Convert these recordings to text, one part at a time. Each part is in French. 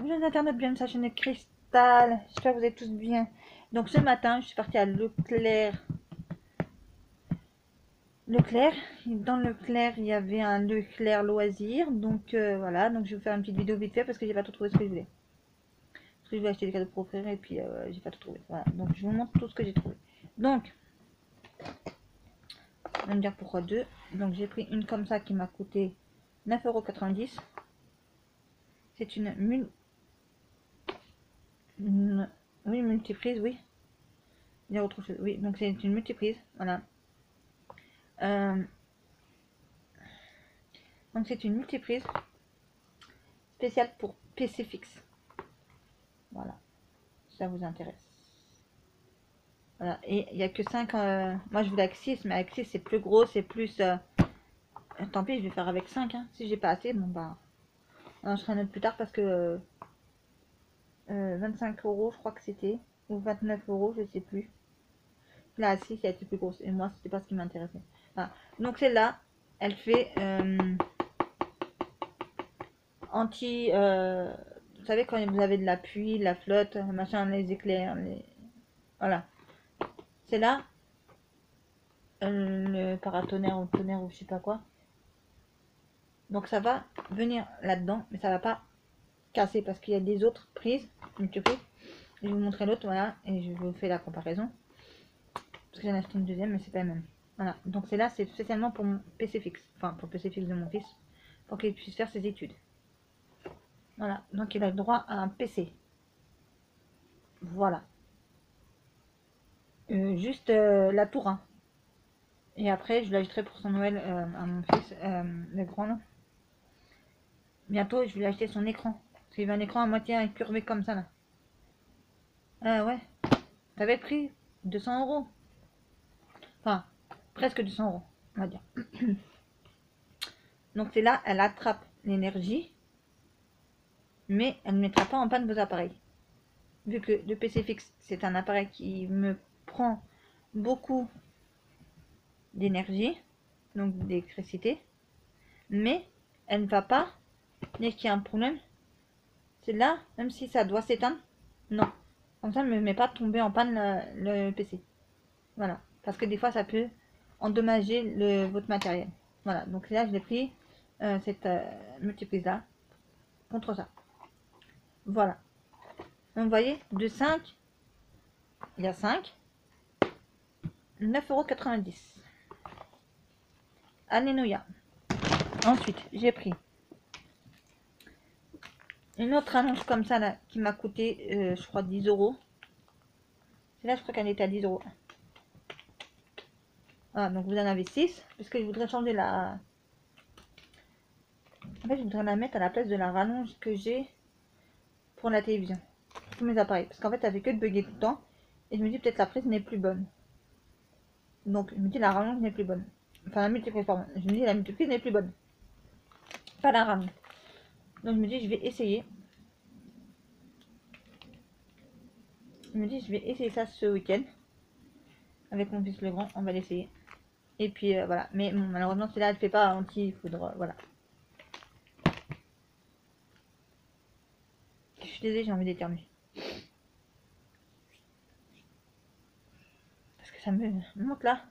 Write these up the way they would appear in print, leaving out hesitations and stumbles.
Bonjour internautes, bienvenue sur la chaîne de Cristal. J'espère que vous êtes tous bien. Donc ce matin, je suis partie à Leclerc. Dans Leclerc, il y avait un Leclerc loisir. Donc voilà, donc je vais vous faire une petite vidéo vite fait parce que j'ai pas tout trouvé ce que je voulais. Parce que je voulais acheter des cadeaux pour offrir et puis j'ai pas tout trouvé. Voilà, donc je vous montre tout ce que j'ai trouvé. Donc, on va me dire pourquoi deux. Donc j'ai pris une comme ça qui m'a coûté 9,90 €. C'est oui, multiprise, oui. Il y a autre chose. Oui, donc c'est une multiprise. Voilà. Donc c'est une multiprise spéciale pour PC fixe. Voilà, si ça vous intéresse. Voilà, et il n'y a que 5. Moi je voulais avec 6, mais avec 6 c'est plus gros, c'est plus. Tant pis, je vais faire avec 5. Hein. Si j'ai pas assez, bon bah. On sera note plus tard parce que 25 € je crois que c'était. Ou 29 € je sais plus. Là, 6 elle était plus grosse. Et moi, c'était pas ce qui m'intéressait. Voilà. Donc celle-là, elle fait anti. Vous savez, quand vous avez de la pluie, de la flotte, machin, les éclairs, voilà. C'est là le paratonnerre ou tonnerre ou je sais pas quoi. Donc ça va venir là-dedans, mais ça va pas casser parce qu'il y a des autres prises, multiprises. Je vais vous montrer l'autre, voilà, et je vous fais la comparaison. Parce que j'en ai acheté une deuxième, mais c'est pas la même. Voilà, donc c'est là, c'est spécialement pour mon PC fixe. Enfin, pour le PC fixe de mon fils. Pour qu'il puisse faire ses études. Voilà, donc il a le droit à un PC. Voilà. Juste la tour 1. Et après, je l'achèterai pour son Noël à mon fils, le grand. Là. Bientôt, je vais lui acheter son écran. Parce qu'il veut un écran à moitié incurvé comme ça, là. Ah ouais. Ça va être pris 200 €. Enfin, presque 200 €, on va dire. Donc c'est là, elle attrape l'énergie. Mais elle ne mettra pas en panne vos appareils. Vu que le PC fixe, c'est un appareil qui me prend beaucoup d'énergie. Donc d'électricité. Mais elle ne va pas, dès qu'il y a un problème, c'est là, même si ça doit s'éteindre, non. Comme ça, ne me met pas tomber en panne le PC. Voilà. Parce que des fois, ça peut endommager votre matériel. Voilà. Donc là, je l'ai pris, cette multiprise-là, contre ça. Voilà. Donc, vous voyez, de 5, il y a 5, 9,90 €. Alléluia. Ensuite, j'ai pris une autre annonce comme ça, là, qui m'a coûté, je crois, 10 €. Celle-là, je crois qu'elle était à 10 €. Voilà, donc vous en avez 6, parce que je voudrais changer la... En fait, je voudrais la mettre à la place de la rallonge que j'ai pour la télévision. Pour tous mes appareils. Parce qu'en fait, ça fait que de bugger tout le temps. Et je me dis peut-être la prise n'est plus bonne. Donc, je me dis la rallonge n'est plus bonne. Enfin, la multiprise, pardon. Je me dis la multiprise n'est plus bonne. Pas la rallonge. Donc, je me dis, je vais essayer. Je me dis, je vais essayer ça ce week-end. Avec mon fils le grand, on va l'essayer. Et puis, voilà. Mais bon, malheureusement, celle-là, elle ne fait pas anti-foudre. Voilà. Je suis désolée, j'ai envie d'éternuer. Parce que ça me monte là.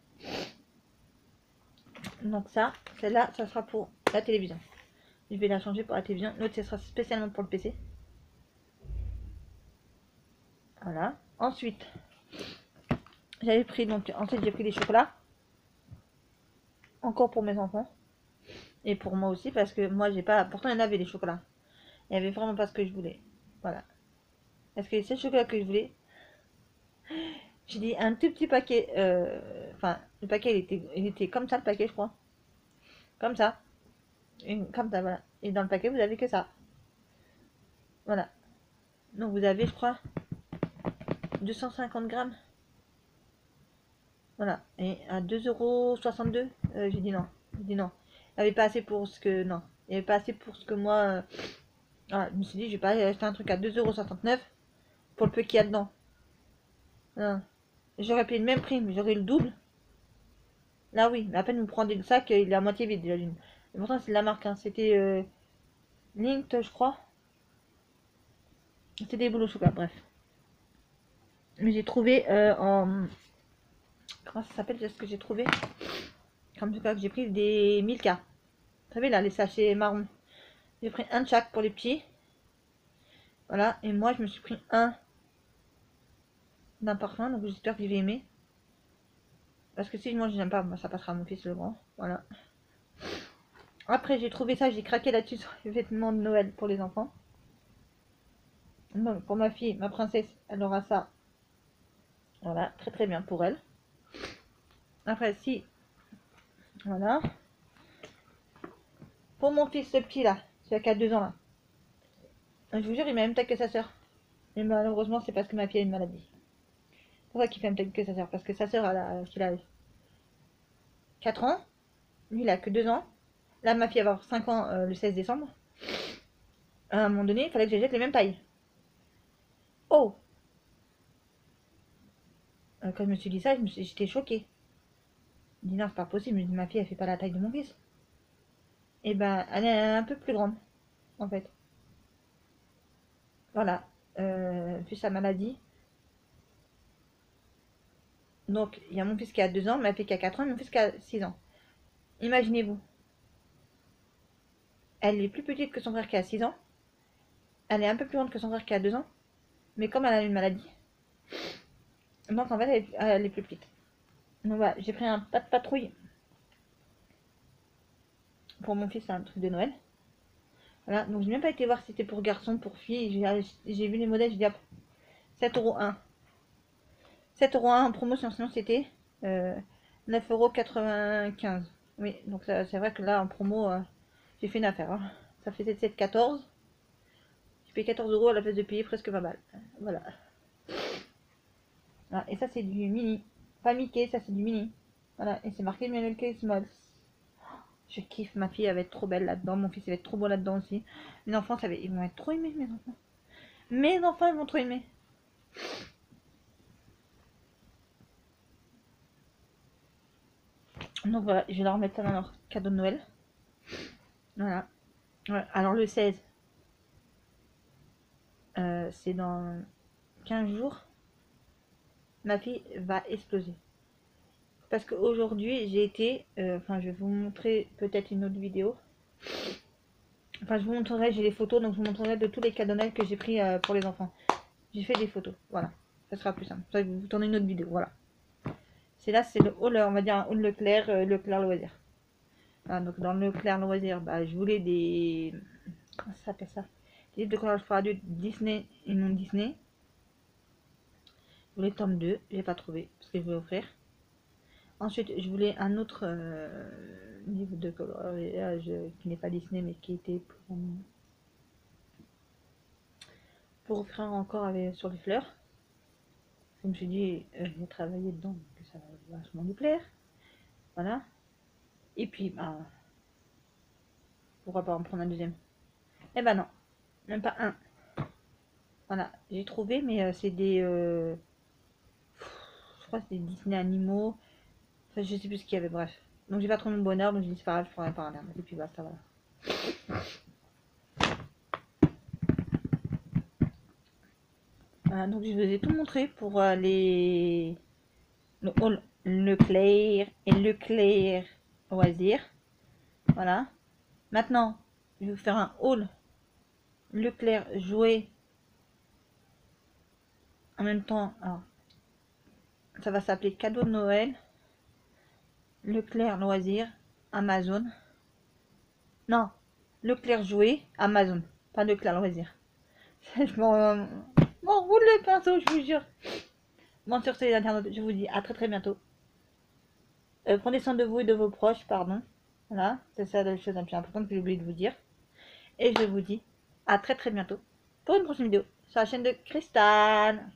Donc ça, celle-là, ça sera pour la télévision. Je vais la changer pour la télévision. L'autre, ce sera spécialement pour le PC. Voilà. Ensuite, j'avais pris donc ensuite j'ai pris des chocolats. Encore pour mes enfants. Et pour moi aussi parce que moi j'ai pas. Pourtant il y en avait des chocolats. Il y avait vraiment pas ce que je voulais. Voilà. Parce que c'est le chocolat que je voulais. J'ai dit un tout petit paquet. Enfin, le paquet il était comme ça le paquet je crois. Comme ça. Comme ça, voilà. Et dans le paquet vous avez que ça. Voilà. Donc vous avez je crois 250 grammes. Voilà. Et à 2,62 €, j'ai dit non. J'ai dit non. Il n'y avait pas assez pour ce que. Non. Il n'y avait pas assez pour ce que moi. Voilà, je me suis dit, je vais pas acheter un truc à 2,69 € pour le peu qu'il y a dedans. Non. J'aurais payé le même prix, mais j'aurais eu le double. Là, oui. Mais à peine vous prenez le sac, il est à moitié vide déjà d'une. Et pourtant, c'est de la marque. Hein. C'était Linked, je crois. C'est des boules au chocolat, bref. Mais j'ai trouvé en... Comment ça s'appelle ce que j'ai trouvé? Comme chocolat que j'ai pris des Milka. Vous savez là, les sachets marrons. J'ai pris un de chaque pour les petits. Voilà, et moi je me suis pris un d'un parfum, donc j'espère que je vais aimer. Parce que si je mange, j'aime pas, moi, ça passera à mon fils le grand. Voilà. Après, j'ai trouvé ça, j'ai craqué là-dessus sur les vêtements de Noël pour les enfants. Donc, pour ma fille, ma princesse, elle aura ça. Voilà, très très bien pour elle. Après, si, voilà. Pour mon fils, le petit là, celui qui a 2 ans là. Je vous jure, il m'a même taille que sa soeur. Mais malheureusement, c'est parce que ma fille a une maladie. C'est pour ça qu'il fait même taille que sa soeur. Parce que sa soeur, elle a 4 ans. Lui, il a que 2 ans. Là, ma fille va avoir 5 ans le 16 décembre. À un moment donné, il fallait que je jette les mêmes tailles. Oh! Quand je me suis dit ça, j'étais choquée. Je me dis non, c'est pas possible. Ma fille, elle fait pas la taille de mon fils. Et ben, elle est un peu plus grande, en fait. Voilà. Puis sa maladie. Donc, il y a mon fils qui a 2 ans, ma fille qui a 4 ans, et mon fils qui a 6 ans. Imaginez-vous. Elle est plus petite que son frère qui a 6 ans. Elle est un peu plus grande que son frère qui a 2 ans. Mais comme elle a une maladie, donc en fait, elle est plus petite. Donc voilà, j'ai pris un pas de patrouille pour mon fils, c'est un truc de Noël. Voilà, donc j'ai même pas été voir si c'était pour garçon, pour fille. J'ai vu les modèles, j'ai dit hop, 7,1 €. 7,1 € en promotion, sinon c'était 9,95 €. Oui, donc c'est vrai que là en promo, j'ai fait une affaire. Hein. Ça fait 7,14 €. J'ai payé 14 € à la place de payer presque 20 balles. Voilà. Voilà. Et ça c'est du mini. Pas Mickey, ça c'est du mini. Voilà, et c'est marqué Milky Smalls. Je kiffe, ma fille elle va être trop belle là-dedans, mon fils il va être trop beau là-dedans aussi. Les enfants, ils vont être trop aimés, mes enfants. Mes enfants, ils vont trop aimer. Donc voilà, je vais leur mettre ça dans leur cadeau de Noël. Voilà. Ouais, alors le 16, c'est dans 15 jours. Ma fille va exploser. Parce qu'aujourd'hui, j'ai été... Enfin, je vais vous montrer peut-être une autre vidéo. Enfin, je vous montrerai, j'ai les photos, donc je vous montrerai de tous les cadeaux Noël que j'ai pris pour les enfants. J'ai fait des photos, voilà. Ça sera plus simple. Ça, je vais vous tourner une autre vidéo, voilà. C'est là, c'est le haul, on va dire un haul Leclerc, Leclerc Loisir. Voilà, donc dans le Leclerc Loisir, bah, je voulais des... Comment ça s'appelle ça? Des livres de collage pour adultes Disney et non Disney. Je voulais le tome 2, j'ai pas trouvé, parce que je voulais offrir. Ensuite, je voulais un autre livre de coloriage qui n'est pas Disney, mais qui était pour offrir encore sur les fleurs. Je me suis dit, je vais travailler dedans, que ça va vachement lui plaire. Voilà. Et puis, bah, pourquoi pas en prendre un deuxième? Eh ben non, même pas un. Voilà, j'ai trouvé, mais c'est des... je crois que c'est des Disney animaux. Enfin, je sais plus ce qu'il y avait, bref. Donc j'ai pas trouvé mon bonheur, donc j'ai dit c'est pas grave, je prendrai pas un et puis basta, voilà. Voilà, donc je vous ai tout montré pour les... le haul Leclerc et Leclerc Loisir. Voilà. Maintenant, je vais vous faire un haul Leclerc jouet. En même temps, alors, ça va s'appeler cadeau de Noël. Leclerc Loisir, Amazon. Non, Leclerc jouet, Amazon. Pas Leclerc Loisir. Je m'en roule le pinceau, je vous jure. Bon, sur ces internautes, je vous dis à très très bientôt. Prenez soin de vous et de vos proches, pardon. Voilà, c'est ça la chose la plus importante que j'ai oublié de vous dire. Et je vous dis à très très bientôt pour une prochaine vidéo sur la chaîne de Cristal.